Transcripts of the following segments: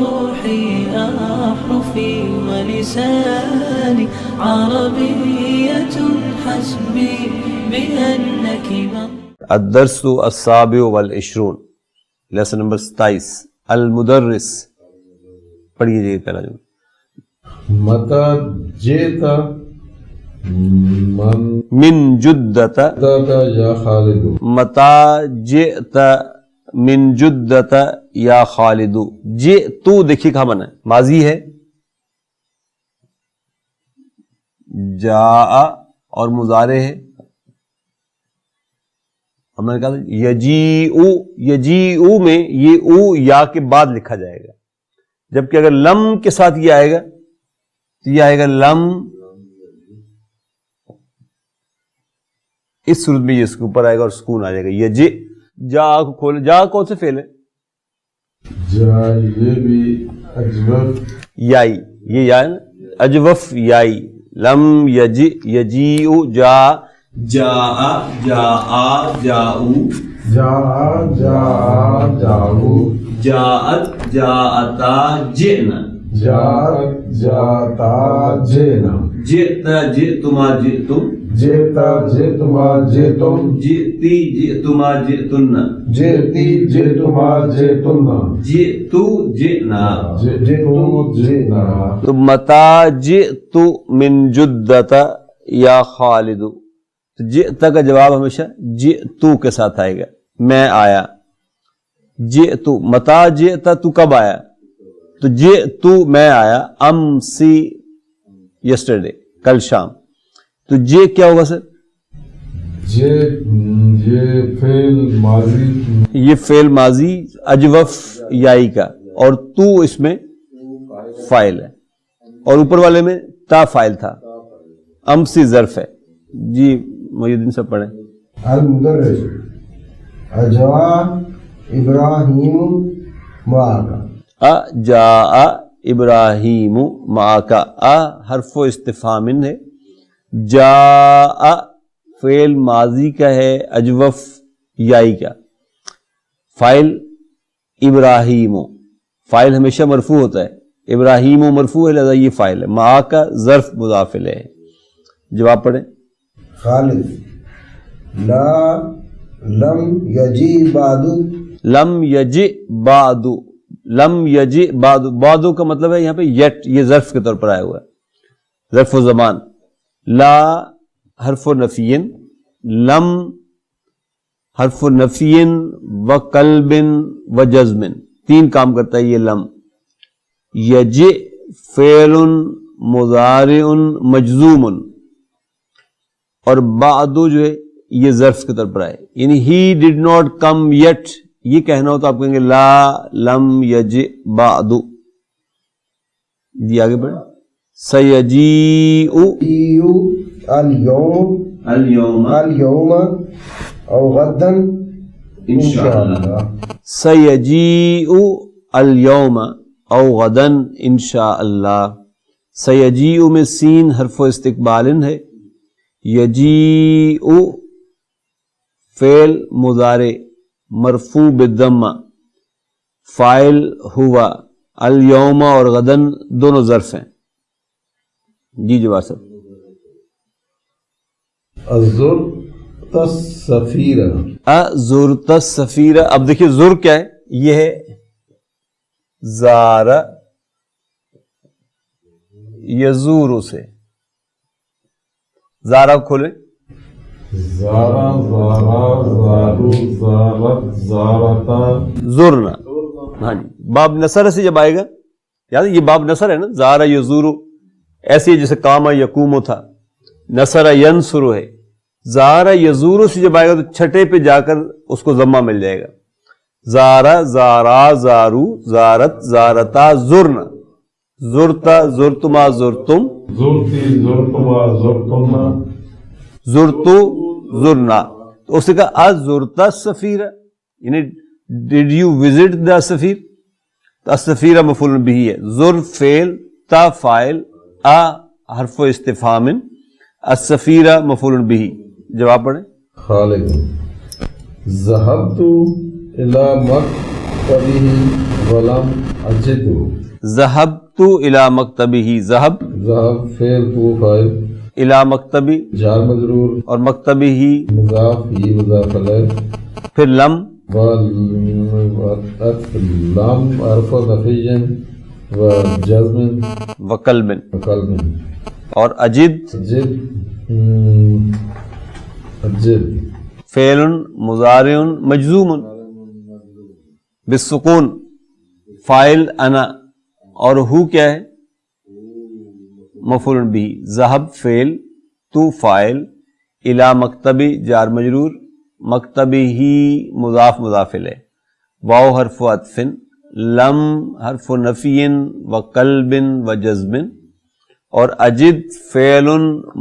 روحي أحرفي ولساني عربية حسبي بأنك الدرس السابع والعشرون، lesson number 27، المدرس. پڑھیے جی پہلا جو متا جیتا من جدت یا خالد، متا جئت من جدت یا خالد. جئتو دیکھیے کہاں بنا ہے، ماضی ہے، جاء اور مضارع ہے. ہم نے کہا یجیء، یجیء میں یہ او یا کے بعد لکھا جائے گا، جبکہ اگر لم کے ساتھ یہ آئے گا تو یہ آئے گا لم. اس صورت میں یہ اس کے اوپر آئے گا اور سکون آ جائے گا. یجی، جا کو کھول، جا کون سے فعل ہے؟ جا، یہ بھی اجوف یائی، یہ یا ہے نا، اجوف یائی. لم یجی، یجیء، جا، جاء، جاء، جاؤ، جا جا جاؤ، جاءت، جاءتا، جئنا، جات جاتا جینا، جئت، جئتما، جئتم، جیتا جیتما جیتم، جئتی، جئتما، جئتن، جیتی جیتما جیتن، جئتو، جئنا. جیتو جینا. تو متا جئت من جدت یا خالد، تو جئت کا جواب ہمیشہ جئتو کے ساتھ آئے گا، میں آیا. جئتو، متا جئت، تو کب آیا؟ تو جئتو میں آیا، امسی یسٹرڈے، کل شام. تو جے کیا ہوگا سر؟ یہ فعل ماضی، یہ فعل ماضی اجوف یائی کا، اور تو اس میں فاعل ہے، اور اوپر والے میں تا فاعل تھا، امسی ظرف ہے. جی محی الدین صاحب پڑھیں. المدرس اجوا ابراہیم معاک، جاء ابراہیم معاک. حرف و استفہام ہے. جاء فعل ماضی کا ہے اجوف یائی کا، فاعل ابراہیم، فاعل ہمیشہ مرفوع ہوتا ہے، ابراہیم مرفوع ہے لہذا یہ فاعل ہے. معاک ظرف مضاف الیہ ہے. جواب پڑھیں. خالد لا لم یجی بعد، لم یجئ بعد، لم یجئ بعد، بعد کا مطلب ہے یہاں پہ یٹ، یہ ظرف کے طور پر آیا ہوا ہے، ظرف و زمان. لا حرف نفی، لم حرف نفی و قلب و جزم، تین کام کرتا ہے یہ لم. یجئ فعل مضارع مجزوم، اور بعد جو ہے یہ ظرف کے طور پر آئے، یعنی ہی ڈڈ ناٹ کم یٹ. یہ کہنا ہو تو آپ کہیں گے لا لم یجئ بعد. جی آگے بڑھیں. سیجیء اليوم اليوم اليوم او غدا انشاءاللہ. سیجیء اليوم او غدا انشاءاللہ. سیجیء میں سین حرف و استقبال ہے. یجیء فعل مضارع مرفوع بالضمہ، فاعل ہوا. اليوم اور غدن دونوں ظرف ہیں. جی جواب صاحب. زرت السفیر، زرت السفیر. اب دیکھیے زر کیا ہے، یہ ہے زار یزور سے. زارا کھولے، زارا زارا زارو زارت زارتا زرنا. ہاں جی، باب نصر سے جب آئے گا، یاد ہے یہ باب نصر ہے نا، زارا یزورو، ایسے جیسے کاما یقومو تھا، نصر ینصرو ہے. زارا یزورو سے جب آئے گا تو چھٹے پہ جا کر اس کو ضمہ مل جائے گا. زارا زارا زارو زارت زارتا زرنا. زرتا زرتما زرتم، زرتی زرتما زرتما، زرتو زرنا. تو اس نے کہا ازرتا السفیر، یعنی ڈیڈ یو وزٹ دا سفیر. السفیر مفعول بہ ہے، زر فعل، تا فاعل، حرف استفہام، السفیر مفعول بہ. جواب پڑھیں. خالد ذهبت الى مکتبه ولم اجده. ذهبت الى مکتبه، ذهب ذهب فعل تو فاعل، الى مکتبی جار مجرور، اور مکتبی ہی مضاف ہی مضاف الیہ، پھر لم لام حرف نفی و جزم وقلب وقلب. اور اجد اجد فعل مضارع مجزوم بالسکون، فاعل انا، اور ہو کیا ہے؟ مفعول بھی. ذهب فعل، تو فاعل، الی مکتبی جار مجرور، مکتبی ہی مضاف مضاف الیہ، واو حرف عطف، لم حرف نفی و قلب و جزم، اور اجد فعل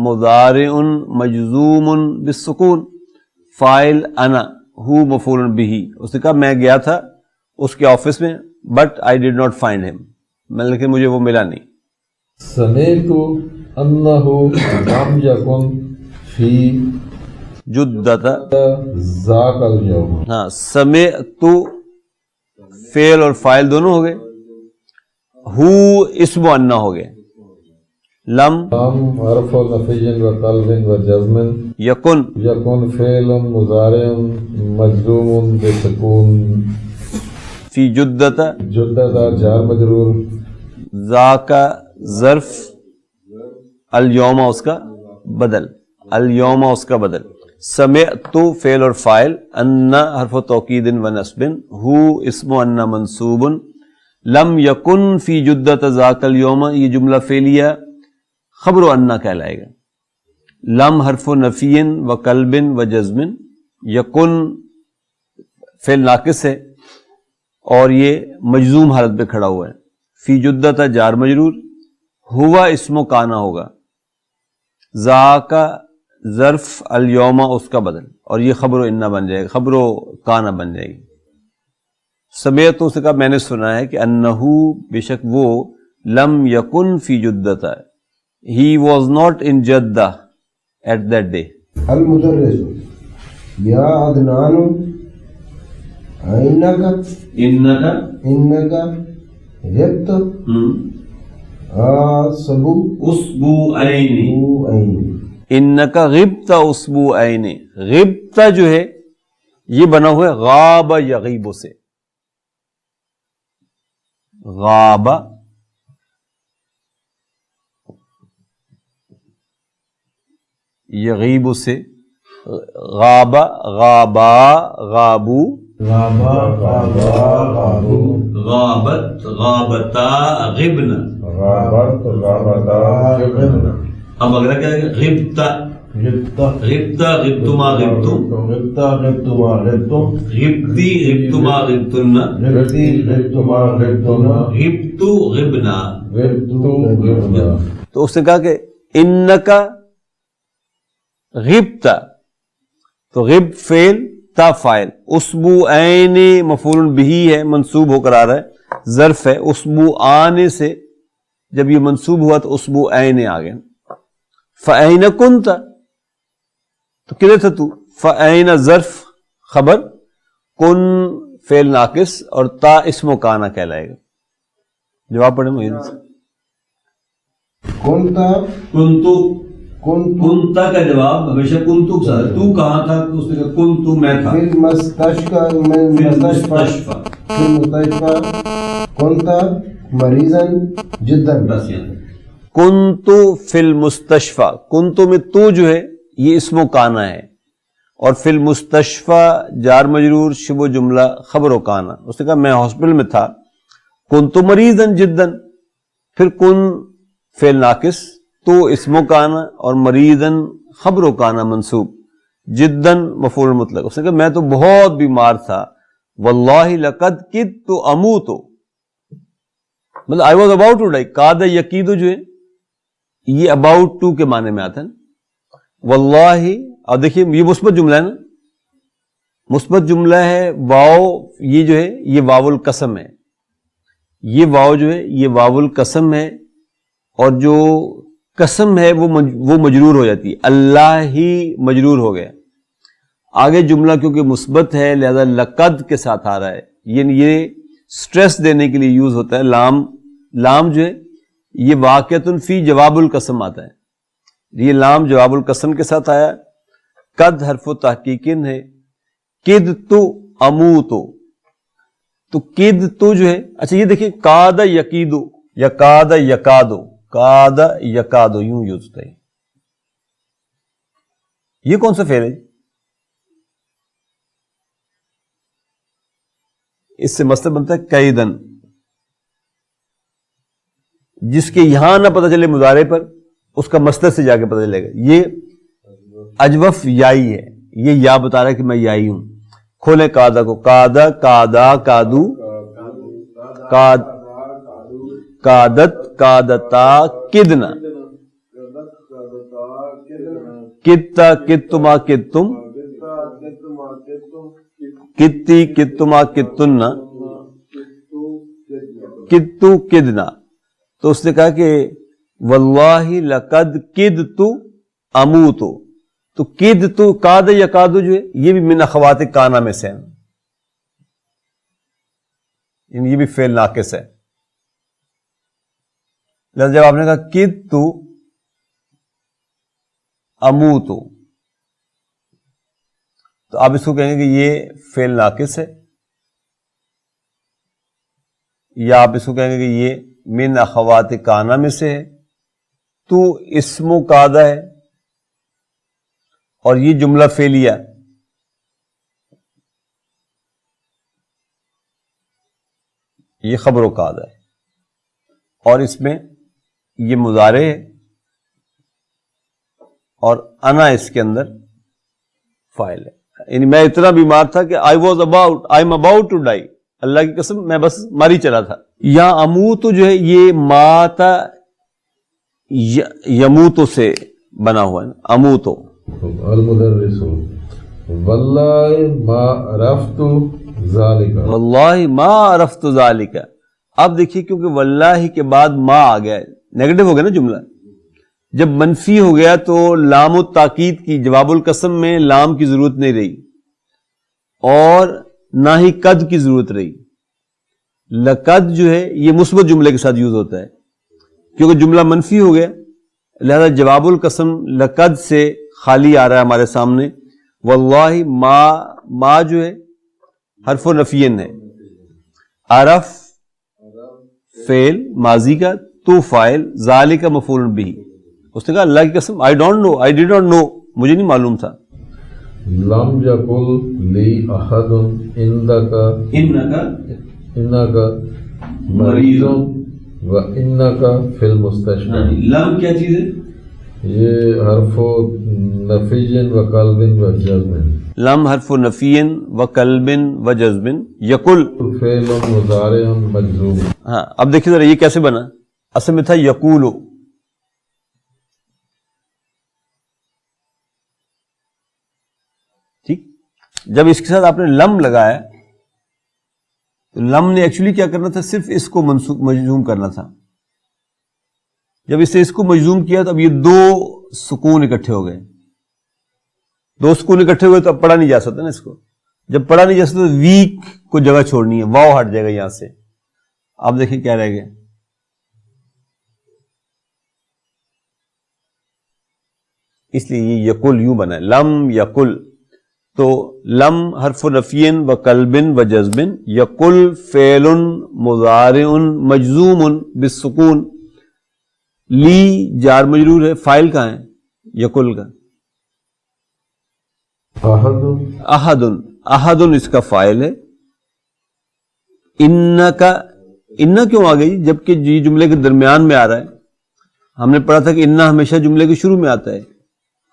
مضارع مجزوم بالسکون، فاعل انا، ہو مفعول بھی. اس نے کہا میں گیا تھا اس کے آفس میں but I did not find ہم، لیکن مجھے وہ ملا نہیں. سمعت انہ لم یکن فی جدت، ذاک الیوم. ہاں سمعت فعل اور فاعل دونوں ہو گئے، ہو اسم و انا ہو گئے، لم لم حرف نفی و قلب و جزم، یکن یکن فعل مضارع مجزوم بسکون، فی جدت جدت جار مجرور، ذاک ظرف، الیوم اس کا بدل، الیوم اس کا بدل. سمعت فعل اور فاعل، ان حرف توکید و نصب، ہو اسم و ان منصوب، لم یکن فی جدت ذاک الیوم، یہ جملہ فعلیہ خبر و انا کہلائے گا. لم حرف نفی و قلب و جزم، یکن فعل ناقص ہے اور یہ مجزوم حالت پہ کھڑا ہوا ہے. فی جدت جار مجرور، ہوا اسم و کانا ہوگا، ذاک ظرف، الیوم اس کا بدل، اور یہ خبر و انا بن جائے گا، خبر و کانا بن جائے گی. سمیت تو اس کا میں نے سنا ہے کہ انہو بے شک وہ، لم یکن فی جدت، he was not in Jeddah at that day. المدرس یا عدنان انک غبت اسبوعین، انک غبت اسبوعین. غبت جو ہے یہ بنا ہوا ہے غاب یغیب سے، غاب یغیب سے، غاب غابا غابو، غابت غابتا غبن. اب اگر کیا ہے غبتا، غبتا غبتما غبتم، غبتی غبتما غبتن، غبتو غبنا. تو اس نے کہا کہ انکا غبت، تو غب فعل تا فاعل، اسبوعین مفعول بہ ہے، منصوب ہو کر آ رہا ہے، ظرف ہے. اسبوعان سے جب یہ منصوب ہوا تو اسبوعین آ گئے. فأین کنت، تو کدھر تھا تو؟ فأین ظرف خبر، کن فعل ناقص، اور تا اسم و کانا کہلائے گا. جواب پڑھیں مہین سے. کنتا کنتو، کنتا کا جواب ہمیشہ کنتو کے ساتھ، تو کہاں تھا؟ تو اس نے کہا کنتو میں تھا. فی المستشفى کنتا مریضا جدا. بس یہاں کنتو فی المستشفى، کنتو میں تو جو ہے یہ اسم و کانا ہے، اور فی المستشفى جار مجرور شبہ جملہ خبر و کانا. اس نے کہا میں ہاسپٹل میں تھا. کنتو مریضا جدا، پھر کن فعل ناقص، تو اسم و کانا، اور مریضن خبر و کانا منصوب، جدن مفعول مطلق. اس نے کہا میں تو بہت بیمار تھا. واللہ لقد کدت اموت، مطلب I was about to die. کاد یقید جو ہے یہ اباؤٹ ٹو کے معنی میں آتا ہے نا. واللہ، اب دیکھیے یہ مثبت جملہ ہے نا، مثبت جملہ ہے. واو یہ جو ہے یہ واو القسم ہے، یہ واو جو ہے یہ واو القسم ہے، اور جو قسم ہے وہ مجرور ہو جاتی ہے. اللہ ہی مجرور ہو گیا. آگے جملہ کیونکہ مثبت ہے لہذا لقد کے ساتھ آ رہا ہے، یعنی یہ سٹریس دینے کے لیے یوز ہوتا ہے. لام جو ہے یہ واقعتن فی جواب القسم آتا ہے. یہ لام جواب القسم کے ساتھ آیا. قد حرف و تحقیقن ہے. کد تو اموتو، تو کد تو جو ہے، اچھا یہ دیکھیں کاد یقیدو یا کاد یکادو، کاد یکادو یوں یوز ہوتا ہے. یہ کون سا فعل ہے؟ اس سے مصدر بنتا ہے قیدن، جس کے یہاں نہ پتہ چلے مضارع پر، اس کا مصدر سے جا کے پتہ چلے گا. یہ اجوف یائی ہے، یہ یا بتا رہا ہے کہ میں یائی ہوں. کھولیں کادا کو، کادا کادا کادو کادت کادتا کدنا، کتا کتما کتم، کتی کتما کتنا، کتو کدنا. تو اس نے کہا کہ واللہ لقد کدتو اموتو. تو کد تو کاد یا کادو جو ہے یہ بھی من اخوات کانا میں سے ہے، یعنی یہ بھی فعل ناقص ہے. لہذا جب آپ نے کہا کد تو اموتو تو آپ اس کو کہیں گے کہ یہ فعل ناقص ہے، یا آپ اس کو کہیں گے کہ یہ من اخوات کانا میں سے ہے. تو اسم و کادا ہے اور یہ جملہ فعلیہ، یہ خبر و کادا ہے، اور اس میں یہ مضارع ہے، اور انا اس کے اندر فاعل ہے. یعنی میں اتنا بیمار تھا کہ I am about to die, اللہ کی قسم میں بس مر ہی چلا تھا. یا اموتو جو ہے یہ ماتا یموتو سے بنا ہوا ہے، اموتو. المدرس واللہ ما عرفت ذالک، واللہ ما عرفت ذالک. اب دیکھیے کیونکہ واللہ کے بعد ما آ گیا ہے، نیگیٹو ہو گیا نا جملہ. جب منفی ہو گیا تو لام التاکید کی جواب القسم میں لام کی ضرورت نہیں رہی، اور نہ ہی قد کی ضرورت رہی. لقد جو ہے یہ مثبت جملے کے ساتھ یوز ہوتا ہے، کیونکہ جملہ منفی ہو گیا، لہذا جواب القسم لقد سے خالی آ رہا ہے ہمارے سامنے. واللہ ما جو ہے حرف و نفین ہے، عرف فعل ماضی کا، تو فاعل، ذالک مفعول بہ. اس نے کہا اللہ کی قسم I don't know, I did not know, مجھے نہیں معلوم تھا. لم یقل لی احد انک مریض و انک فی المستشفى. لم کیا چیز ہے؟ یہ حرف نفی و قلب و جزم. لم حرف نفی و قلب و جزم. یقل فعل مضارع مجزوم. ہاں اب دیکھیے ذرا یہ کیسے بنا. اصل میں تھا یقولو، ٹھیک. جب اس کے ساتھ آپ نے لم لگایا تو لم نے ایکچولی کیا کرنا تھا، صرف اس کو مجزوم کرنا تھا. جب اس سے اس کو مجزوم کیا تو اب یہ دو سکون اکٹھے ہو گئے. دو سکون اکٹھے ہوئے تو اب پڑھا نہیں جا سکتا نا اس کو. جب پڑھا نہیں جا سکتا تو ویک کو جگہ چھوڑنی ہے، واو ہٹ جائے گا یہاں سے. آپ دیکھیں کیا رہ گئے. اس لیے یہ یقل یوں بنا ہے، لم یقل. تو لم حرف نفین و قلبن و جزبن، یقل فعل مضارع مجزوم بالسکون. لی جار مجرور ہے، فاعل کہاں ہے؟ یقل کا. احد اس کا فاعل ہے. ان کا ان کیوں آ گئی جبکہ یہ جملے کے درمیان میں آ رہا ہے؟ ہم نے پڑھا تھا کہ ان ہمیشہ جملے کے شروع میں آتا ہے،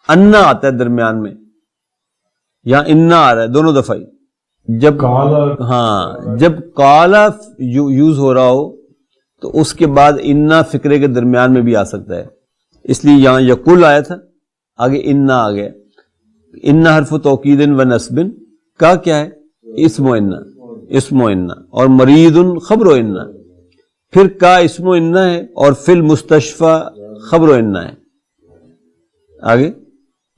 انا آتا ہے درمیان میں. یہاں انا آ رہا ہے دونوں دفعہ. جب جب کالا یوز ہو رہا ہو تو اس کے بعد انا فقرے کے درمیان میں بھی آ سکتا ہے، اس لیے یہاں یقل آیا تھا، آگے انا آ گیا. انا حرف توکید و نصب کا کیا ہے؟ اسم و انا، اسم و انا، اور مرید خبر و انا. پھر کا اسم و انا ہے، اور فی المستشفى خبر و انا ہے. آگے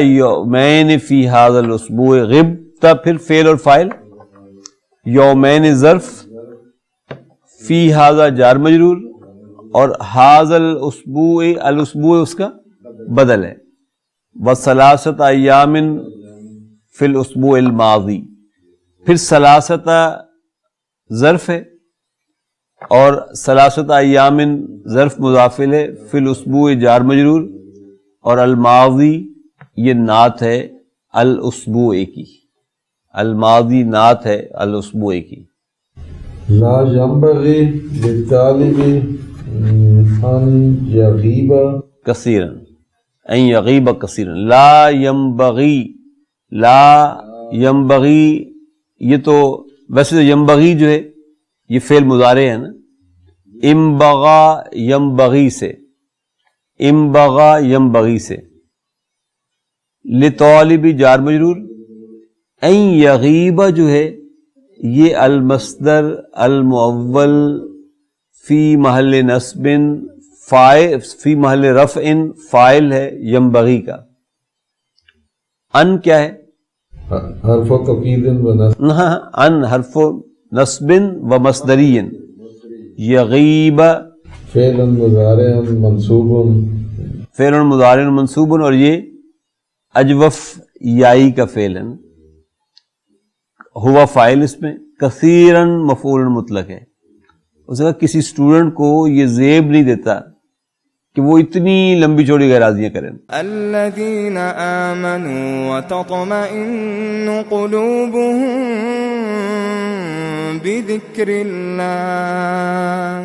یومین فی ھذا الاسبوع، غبت پھر فعل اور فاعل، یومین ظرف، فی ھذا جار مجرور، اور ھذا الاسبوع، الاسبوع اس کا بدل ہے، وثلاثۃ ایام فی الاسبوع الماضی، پھر ثلاثۃ ظرف ہے اور ثلاثۃ ایام ظرف مضاف ہے، فی الاسبوع جار مجرور، اور الماضی یہ نعت ہے الاسبوع کی، الماضی نعت ہے الاسبوع کی. لا ينبغي للطالب أن يغيب کثیرا، ان یغیب کثیرا، لا ینبغی، لا ینبغی، یہ تو ویسے تو ینبغی جو ہے یہ فعل مضارع ہے نا، انبغا ینبغی سے، انبغا ینبغی سے، لطالب جار مجرور، ان یغیب جو ہے یہ المصدر المؤول فی محل نصب فاعل، فی محل رفع فاعل ہے ینبغی کا. ان کیا ہے؟ حرف توکید و نصب، ان حرف نصب و مصدری، یغیب فعل مضارع منصوب، فعل مضارع منصوب، اور یہ اجوف یائی کا فعل ہے، ہوا فاعل، اس میں کثیرن مفعول مطلق ہے. اس کا کسی اسٹوڈنٹ کو یہ زیب نہیں دیتا کہ وہ اتنی لمبی چوڑی غیرازیاں کریں. الذین آمنوا وتطمئن قلوبهم بذکر اللہ